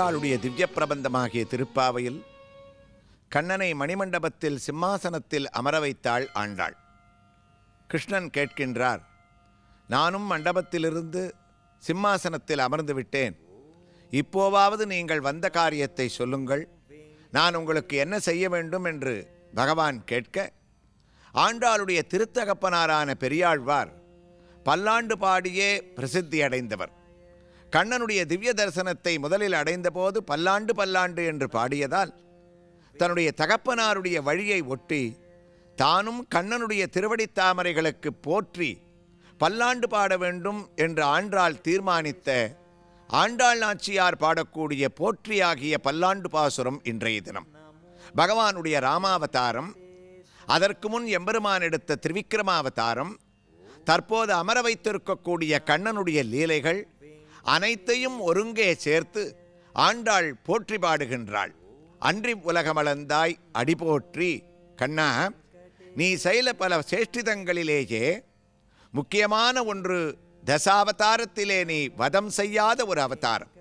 ஆண்டாளுடைய திவ்ய பிரபந்தமாகிய திருப்பாவையில் கண்ணனை மணிமண்டபத்தில் சிம்மாசனத்தில் அமர வைத்தாள் ஆண்டாள். கிருஷ்ணன் கேட்கின்றார், நானும் மண்டபத்திலிருந்து சிம்மாசனத்தில் அமர்ந்து விட்டேன், இப்போவாவது நீங்கள் வந்த காரியத்தை சொல்லுங்கள், நான் உங்களுக்கு என்ன செய்ய வேண்டும் என்று பகவான் கேட்க, ஆண்டாளுடைய திருத்தகப்பனாரான பெரியாழ்வார் பல்லாண்டு பாடியே பிரசித்தி அடைந்தவர். கண்ணனுடைய திவ்ய தரிசனத்தை முதலில் அடைந்தபோது பல்லாண்டு பல்லாண்டு என்று பாடியதால் தன்னுடைய தகப்பனாருடைய வழியை ஒட்டி தானும் கண்ணனுடைய திருவடித் தாமரைகளுக்கு போற்றி பல்லாண்டு பாட வேண்டும் என்று ஆண்டாள் தீர்மானித்த ஆண்டாள் நாச்சியார் பாடக்கூடிய போற்றியாகிய பல்லாண்டு பாசுரம் இன்றைய தினம். பகவானுடைய ராமாவதாரம், அதற்கு முன் எம்பெருமான் எடுத்த திரிவிக்ரமாவதாரம், தற்போது அமர வைத்திருக்கக்கூடிய கண்ணனுடைய லீலைகள் அனைத்தையும் ஒருங்கே சேர்த்து ஆண்டாள் போற்றி பாடுகின்றாள். அன்றி உலகமளந்தாய் அடிபோற்றி. கண்ணா, நீ செய்த பல சேஷ்டிதங்களிலேயே முக்கியமான ஒன்று தசாவதாரத்திலே நீ வதம் செய்யாத ஒரு அவதாரம்.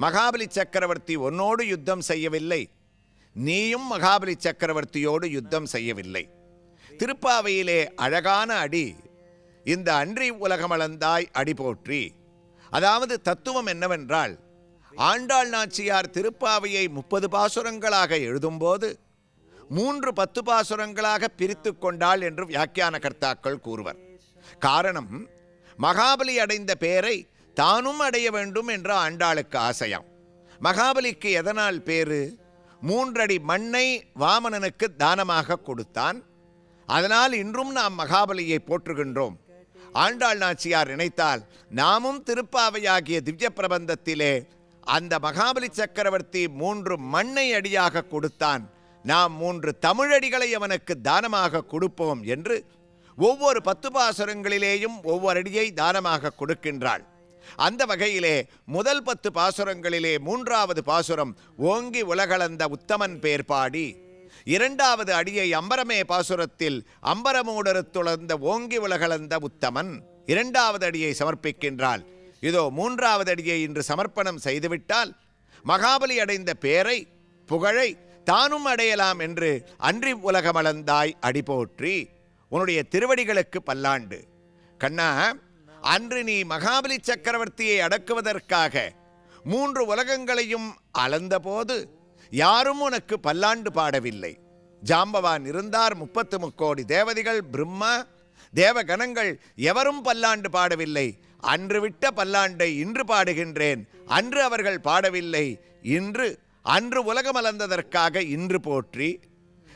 மகாபலி சக்கரவர்த்தி உன்னோடு யுத்தம் செய்யவில்லை, நீயும் மகாபலி சக்கரவர்த்தியோடு யுத்தம் செய்யவில்லை. திருப்பாவையிலே அழகான அடி இந்த அன்றி உலகமளந்தாய் அடிபோற்றி. அதாவது தத்துவம் என்னவென்றால், ஆண்டாள் நாச்சியார் திருப்பாவையை 30 பாசுரங்களாக எழுதும்போது 3 10 பாசுரங்களாக பிரித்து கொண்டாள் என்று வியாக்கியான கர்த்தாக்கள் கூறுவர். காரணம், மகாபலி அடைந்த பேரை தானும் அடைய வேண்டும் என்ற ஆண்டாளுக்கு ஆசையாம். மகாபலிக்கு எதனால் பேரு? 3 அடி மண்ணை வாமனனுக்கு தானமாக கொடுத்தான். அதனால் இன்றும் நாம் மகாபலியை போற்றுகின்றோம். ஆண்டாள் நாச்சியார் நினைத்தால் நாமும் திருப்பாவையாகிய திவ்ய பிரபந்தத்திலே அந்த மகாபலி சக்கரவர்த்தி 3 மண்ணை அடியாக கொடுத்தான், நாம் 3 தமிழடிகளை அவனுக்கு தானமாக கொடுப்போம் என்று ஒவ்வொரு 10 பாசுரங்களிலேயும் ஒவ்வொரு அடியை தானமாக கொடுக்கின்றாள். அந்த வகையிலே முதல் 10 பாசுரங்களிலே 3வது பாசுரம் ஓங்கி உலகளந்த உத்தமன் பேர் பாடி, 2வது அடியை அம்பரமே பாசுரத்தில் அம்பரமூடறுத்துளர்ந்த ஓங்கி உலகளந்த உத்தமன் 2வது அடியை சமர்ப்பிக்கின்றாள். இதோ 3வது அடியை இன்று சமர்ப்பணம் செய்துவிட்டால் மகாபலி அடைந்த பேரை புகழை தானும் அடையலாம் என்று அன்றி உலகமளந்தாய் அடிபோற்றி. உன்னுடைய திருவடிகளுக்கு பல்லாண்டு. கண்ணா, அன்று நீ மகாபலி சக்கரவர்த்தியை அடக்குவதற்காக 3 உலகங்களையும் அளந்தபோது யாரும் உனக்கு பல்லாண்டு பாடவில்லை. ஜாம்பவான் இருந்தார், 33 கோடி தேவதைகள், பிரம்மா, தேவகணங்கள் எவரும் பல்லாண்டு பாடவில்லை. அன்று விட்ட பல்லாண்டை இன்று பாடுகின்றேன். அன்று அவர்கள் பாடவில்லை, அன்று உலகமளந்ததற்காக இன்று போற்றி.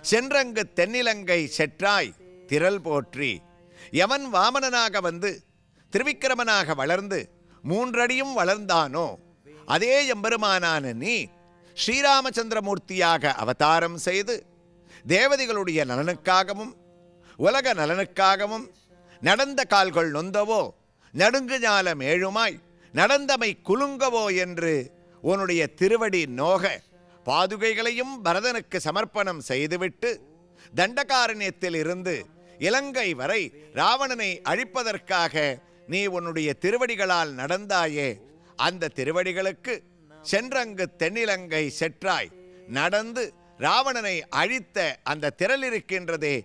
சென்றங்கு தென்னிலங்கை செற்றாய் திரள் போற்றி. எவன் வாமனனாக வந்து திருவிக்கிரமனாக வளர்ந்து 3 அடியும் வளர்ந்தானோ அதே எம்பெருமானான நீ ஸ்ரீராமச்சந்திரமூர்த்தியாக அவதாரம் செய்து தேவதைகளுடைய நலனுக்காகவும் உலக நலனுக்காகவும் நடந்த கால்கள் நொந்தவோ நடுங்கு ஞாலம் ஏழுமாய் நடந்தமை குலுங்கவோ என்று உன்னுடைய திருவடி நோக பாதுகைகளையும் பரதனுக்கு சமர்ப்பணம் செய்துவிட்டு தண்டகாரண்யத்தில் இருந்து இலங்கை வரை ராவணனை அழிப்பதற்காக நீ உன்னுடைய திருவடிகளால் நடந்தாயே, அந்த திருவடிகளுக்கு சென்றங்கு தென்னிலங்கை செற்றாய் நடந்து ராவணனை அழித்த அந்த திரள் இருக்கின்றதே,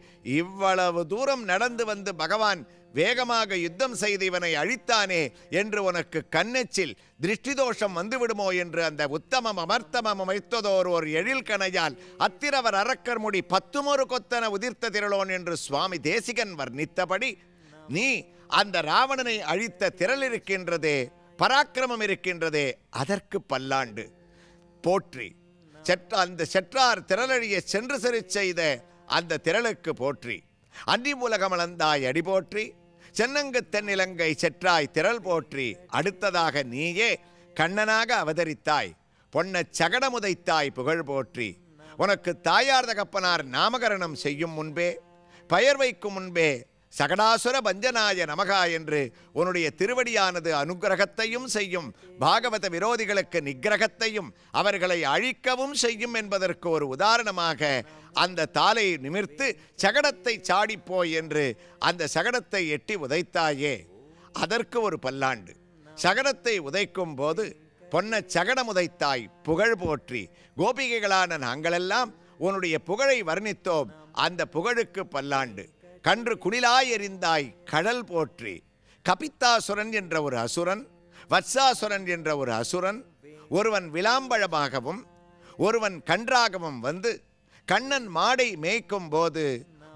இவ்வளவு தூரம் நடந்து வந்து பகவான் வேகமாக யுத்தம் செய்து இவனை அழித்தானே என்று உனக்கு கண்ணெச்சில் திருஷ்டிதோஷம் வந்துவிடுமோ என்று அந்த உத்தமம் அமர்த்தமம் அமைத்ததோர் ஒரு எழில் கணையால் அத்திரவர் அரக்கர் முடி 10 மொரு கொத்தன உதிர்த்த திரளோன் என்று சுவாமி தேசிகன் வர்ணித்தபடி நீ அந்த ராவணனை அழித்த திரள் இருக்கின்றதே, பராக்கிரமம் இருக்கின்றதே, அதற்கு பல்லாண்டு போற்றி. அந்த செற்றார் திரளழிய சென்று சரி செய்த அந்த திரளுக்கு போற்றி. அன்றி உலகமளந்தாய் அடி போற்றி. சென்னங்கு தென்னிலங்கை செற்றாய் திரள் போற்றி. அடுத்ததாக நீயே கண்ணனாக அவதரித்தாய், பொன்னச் சகடமுதைத்தாய் புகழ் போற்றி. உனக்கு தாயார் தகப்பனார் நாமகரணம் செய்யும் முன்பே, பெயர் வைக்கும் முன்பே சகடாசுர பஞ்சனாய நமகா என்று உன்னுடைய திருவடியானது அனுகிரகத்தையும் செய்யும், பாகவத விரோதிகளுக்கு நிகிரகத்தையும் அவர்களை அழிக்கவும் செய்யும் என்பதற்கு ஒரு உதாரணமாக அந்த தாலை நிமிர்த்து சகடத்தை சாடிப்போய் என்று அந்த சகடத்தை எட்டி உதைத்தாயே, அதற்கு ஒரு பல்லாண்டு. சகடத்தை உதைக்கும் போது பொன்னச் சகடமுதைத்தாய் புகழ் போற்றி. கோபிகைகளான நாங்களெல்லாம் உன்னுடைய புகழை வர்ணித்தோம், அந்த புகழுக்கு பல்லாண்டு. கன்று குடிலாய் எறிந்தாய் கடல் போற்றி. கபித்தாசுரன் என்ற ஒரு அசுரன், வத்சாசுரன் என்ற ஒரு அசுரன், ஒருவன் விளாம்பழமாகவும் ஒருவன் கன்றாகவும் வந்து கண்ணன் மாடை மேய்க்கும் போது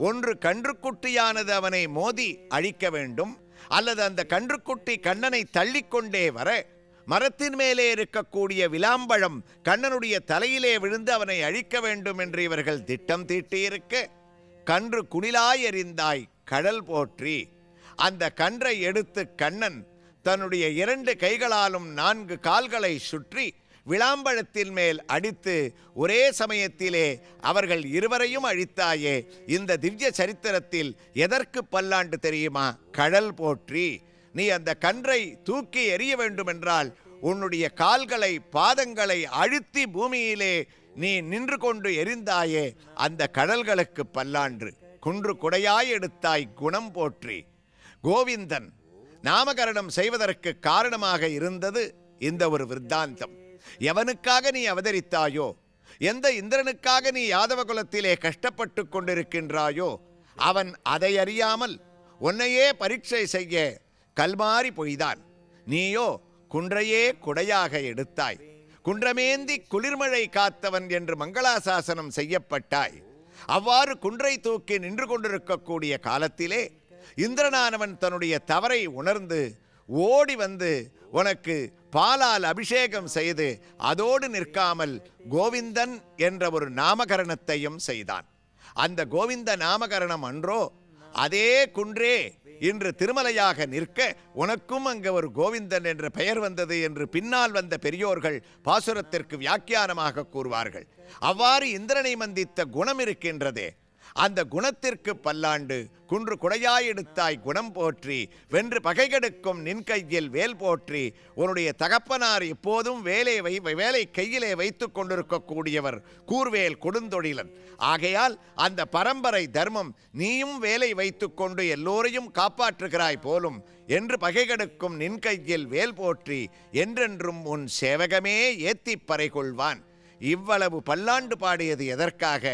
ஒன்று கன்றுக்குட்டியானது அவனை மோதி அழிக்க வேண்டும், அல்லது அந்த கன்றுக்குட்டி கண்ணனை தள்ளிக்கொண்டே வர மரத்தின் மேலே இருக்கக்கூடிய விளாம்பழம் கண்ணனுடைய தலையிலே விழுந்து அவனை அழிக்க வேண்டும் என்று இவர்கள் திட்டம் தீட்டியிருக்க, கன்று குடிலாய் எறிந்தாய் கடல் போற்றி. அந்த கன்றை எடுத்து கண்ணன் தன்னுடைய 2 கைகளாலும் 4 கால்களை சுற்றி விளாம்பழத்தின் மேல் அடித்து ஒரே சமயத்திலே அவர்கள் இருவரையும் அழித்தாயே. இந்த திவ்ய சரித்திரத்தில் எதற்கு பல்லாண்டு தெரியுமா? கடல் போற்றி. நீ அந்த கன்றை தூக்கி எறிய வேண்டுமென்றால் உன்னுடைய கால்களை பாதங்களை அழுத்தி பூமியிலே நீ நின்று கொண்டு எரிந்தாயே, அந்த கடல்களுக்கு பல்லாண்டு. குன்று குடையாய் எடுத்தாய் குணம் போற்றி. கோவிந்தன் நாமகரணம் செய்வதற்கு காரணமாக இருந்தது இந்த ஒரு விருத்தாந்தம். எவனுக்காக நீ அவதரித்தாயோ, எந்த இந்திரனுக்காக நீ யாதவ குலத்திலே கஷ்டப்பட்டு கொண்டிருக்கின்றாயோ, அவன் அதை அறியாமல் உன்னையே பரீட்சை செய்ய கல்மாறி பொய்தான். நீயோ குன்றையே குடையாக எடுத்தாய். குன்றமேந்தி குளிர்மழை காத்தவன் என்று மங்களாசாசனம் செய்யப்பட்டாய். அவ்வாறு குன்றை தூக்கி நின்று கொண்டிருக்கக்கூடிய காலத்திலே இந்திரனானவன் தன்னுடைய தவறை உணர்ந்து ஓடி வந்து உனக்கு பாலால் அபிஷேகம் செய்து அதோடு நிற்காமல் கோவிந்தன் என்ற ஒரு நாமகரணத்தையும் செய்தான். அந்த கோவிந்த நாமகரணம் அன்றோ அதே குன்றே இன்று திருமலையாக நிற்க உனக்கும் அங்கே ஒரு கோவிந்தன் என்ற பெயர் வந்தது என்று பின்னால் வந்த பெரியோர்கள் பாசுரத்திற்கு வியாக்கியானமாக கூறுவார்கள். அவ்வாறு இந்திரனை மந்தித்த குணம் இருக்கின்றதே, அந்த குணத்திற்கு பல்லாண்டு. குன்று குடையாய் எடுத்தாய் குணம் போற்றி. வென்று பகைகெடுக்கும் நின் கையில் வேல் போற்றி. உன்னுடைய தகப்பனார் எப்போதும் வேலை கையிலே வைத்துக் கொண்டிருக்கக்கூடியவர் கூர்வேல் கொடுந்தொழிலன். ஆகையால் அந்த பரம்பரை தர்மம் நீயும் வேலை வைத்துக்கொண்டு எல்லோரையும் காப்பாற்றுகிறாய் போலும் என்று பகைகெடுக்கும் நின் கையில் வேல் போற்றி. என்றென்றும் உன் சேவகமே ஏத்திப் பறை கொள்வான். இவ்வளவு பல்லாண்டு பாடியது எதற்காக?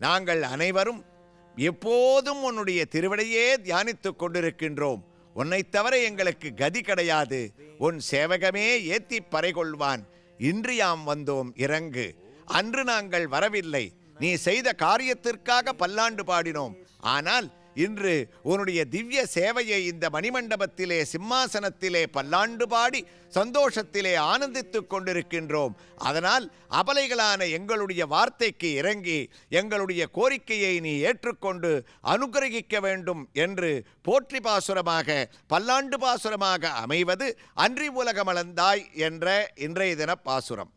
நாங்கள் அனைவரும் எப்போதும் உன்னுடைய திருவடியே தியானித்துக் கொண்டிருக்கின்றோம். உன்னைத் தவிர எங்களுக்கு கதி கிடையாது. உன் சேவகமே ஏத்தி பறை கொள்வான். இன்று யாம் வந்தோம் இறங்கு. அன்று நாங்கள் வரவில்லை, நீ செய்த காரியத்திற்காக பல்லாண்டு பாடினோம். ஆனால் இன்று உன்னுடைய திவ்ய சேவையை இந்த மணிமண்டபத்திலே சிம்மாசனத்திலே பல்லாண்டு பாடி சந்தோஷத்திலே ஆனந்தித்துக் கொண்டிருக்கின்றோம். அதனால் அபலைகளான எங்களுடைய வார்த்தைக்கு இறங்கி எங்களுடைய கோரிக்கையை நீ ஏற்றுக்கொண்டு அனுகிரகிக்க வேண்டும் என்று போற்றி பாசுரமாக பல்லாண்டு பாசுரமாக அமைவது அன்றி உலகமளந்தாய் என்ற இன்றைய தின பாசுரம்.